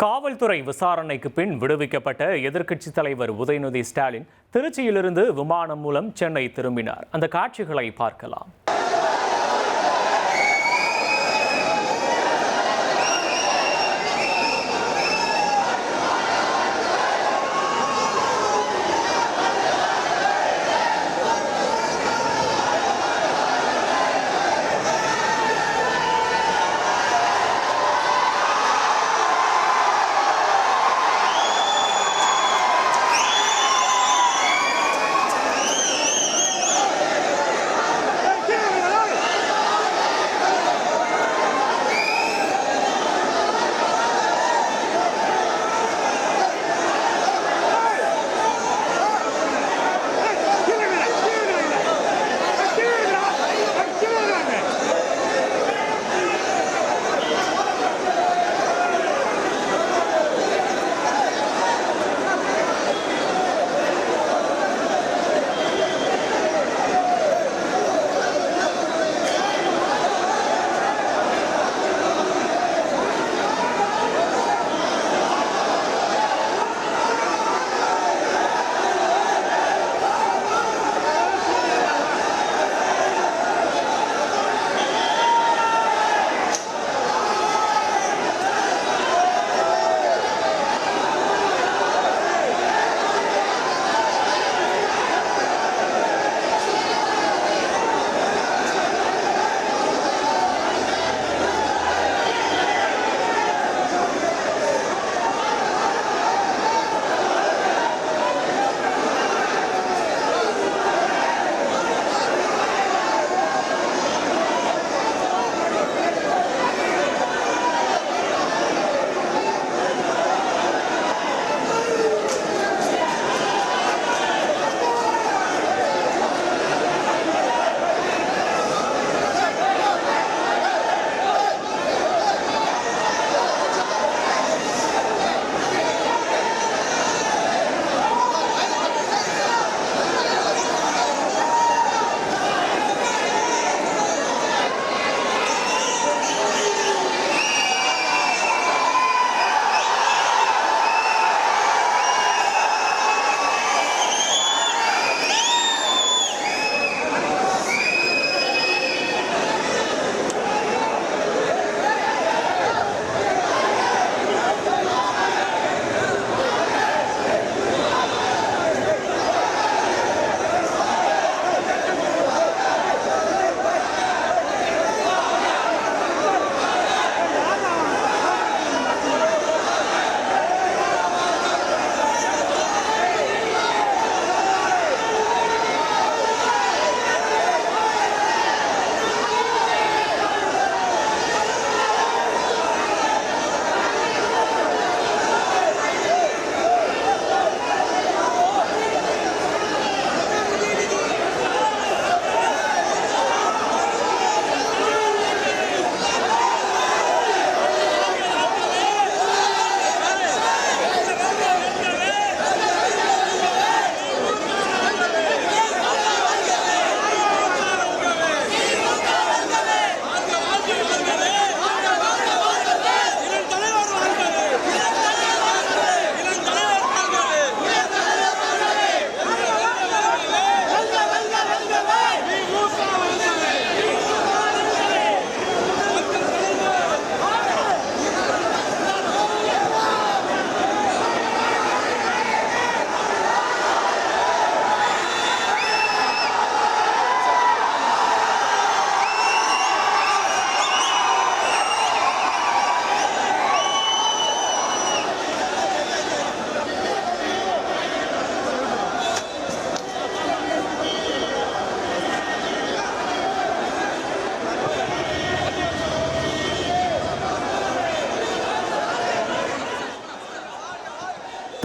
காவல்துறை விசாரணைக்கு பின் விடுவிக்கப்பட்ட எதிர்க்கட்சித் தலைவர் உதயநிதி ஸ்டாலின் திருச்சியிலிருந்து விமானம் மூலம் சென்னை திரும்பினார். அந்த காட்சிகளை பார்க்கலாம்.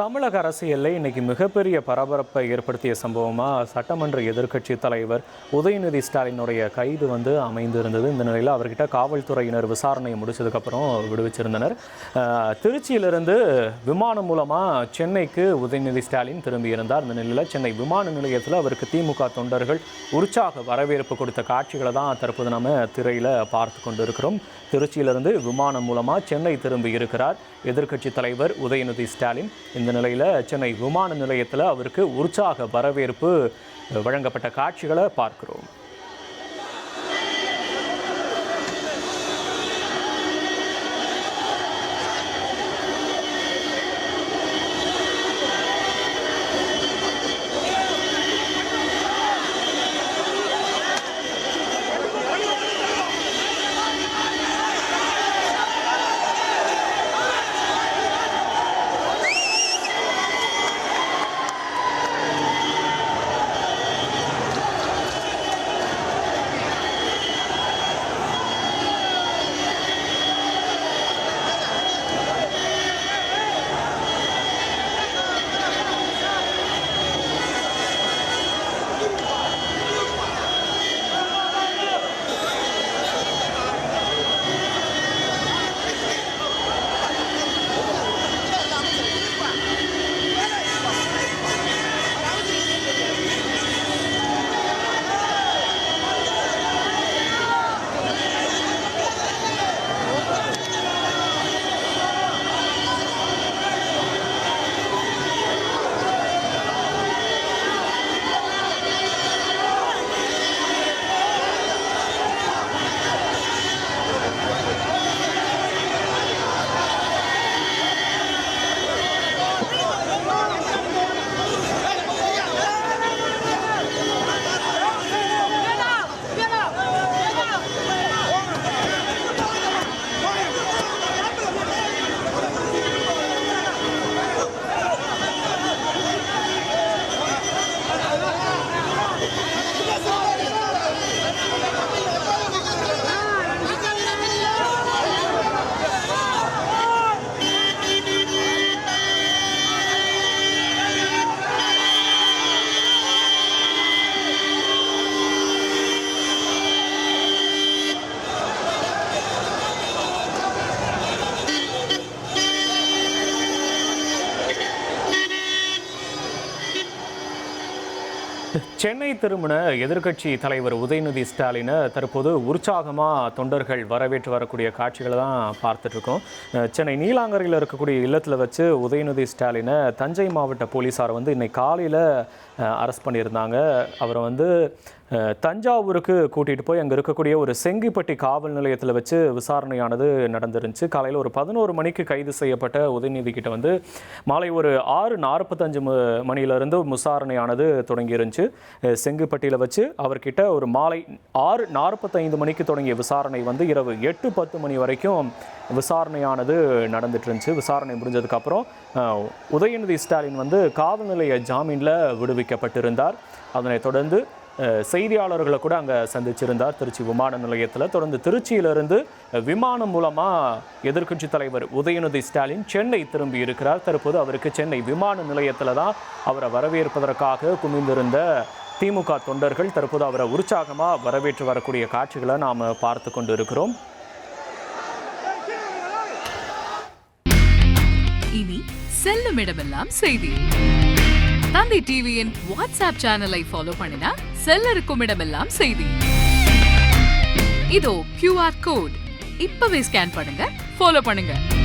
தமிழக அரசியலில் இன்னைக்கு மிகப்பெரிய பரபரப்பை ஏற்படுத்திய சம்பவமாக சட்டமன்ற எதிர்க்கட்சி தலைவர் உதயநிதி ஸ்டாலினுடைய கைது அமைந்திருந்தது. இந்த நிலையில் அவர்கிட்ட காவல்துறையினர் விசாரணையை முடிச்சதுக்கப்புறம் விடுவிச்சிருந்தனர். திருச்சியிலிருந்து விமானம் மூலமாக சென்னைக்கு உதயநிதி ஸ்டாலின் திரும்பியிருந்தார். இந்த நிலையில் சென்னை விமான நிலையத்தில் அவருக்கு திமுக தொண்டர்கள் உற்சாக வரவேற்பு கொடுத்த காட்சிகளை தான் தற்போது நம்ம திரையில் பார்த்து கொண்டு இருக்கிறோம். திருச்சியிலிருந்து விமானம் மூலமாக சென்னை திரும்பி இருக்கிறார் எதிர்க்கட்சி தலைவர் உதயநிதி ஸ்டாலின். இந்த நிலையில் சென்னை விமான நிலையத்தில் அவருக்கு உற்சாக வரவேற்பு வழங்கப்பட்ட காட்சிகளை பார்க்கிறோம். சென்னை திரும்பின எதிர்க்கட்சி தலைவர் உதயநிதி ஸ்டாலினை தற்போது உற்சாகமாக தொண்டர்கள் வரவேற்று வரக்கூடிய காட்சிகளை தான் பார்த்துட்ருக்கோம். சென்னை நீலாங்கரையில் இருக்கக்கூடிய இல்லத்தில் வச்சு உதயநிதி ஸ்டாலினை தஞ்சை மாவட்ட போலீஸார் இன்னைக்கு காலையில் அரெஸ்ட் பண்ணியிருந்தாங்க. அவரை தஞ்சாவூருக்கு கூட்டிகிட்டு போய் அங்கே இருக்கக்கூடிய ஒரு செங்கிப்பட்டி காவல் நிலையத்தில் வச்சு விசாரணையானது நடந்துருந்துச்சு. காலையில் ஒரு 11 மணிக்கு கைது செய்யப்பட்ட உதயநிதி கிட்ட மாலை ஒரு 6:45 மணியிலிருந்து விசாரணையானது தொடங்கி இருந்துச்சு. செங்கிப்பட்டியில் வச்சு அவர்கிட்ட ஒரு மாலை 6:45 மணிக்கு தொடங்கிய விசாரணை இரவு 8:10 மணி வரைக்கும் விசாரணையானது நடந்துட்டு இருந்துச்சு. விசாரணை முடிஞ்சதுக்கப்புறம் உதயநிதி ஸ்டாலின் காவல் நிலைய ஜாமீனில் விடுவிக்கப்பட்டிருந்தார். அதனைத் தொடர்ந்து செய்தியாளர்களை கூட அங்கே சந்திச்சிருந்தார் திருச்சி விமான நிலையத்தில். தொடர்ந்து திருச்சியிலிருந்து விமானம் மூலமாக எதிர்க்கட்சி தலைவர் உதயநிதி ஸ்டாலின் சென்னை திரும்பி இருக்கிறார். தற்போது அவருக்கு சென்னை விமான நிலையத்தில் தான் அவரை வரவேற்பதற்காக குமிந்திருந்த திமுக தொண்டர்கள் தற்போது அவரை உற்சாகமாக வரவேற்று வரக்கூடிய காட்சிகளை நாம் பார்த்து கொண்டு இருக்கிறோம். இனி செல்லும் இடமெல்லாம் செய்தி. தந்தி டிவியின் வாட்ஸ்அப் சேனலை ஃபாலோ பண்ணினா செல்ல இருக்கும் இடமெல்லாம் செய்தி. இதோ QR கோட் இப்பவே ஸ்கேன் பண்ணுங்க, ஃபாலோ பண்ணுங்க.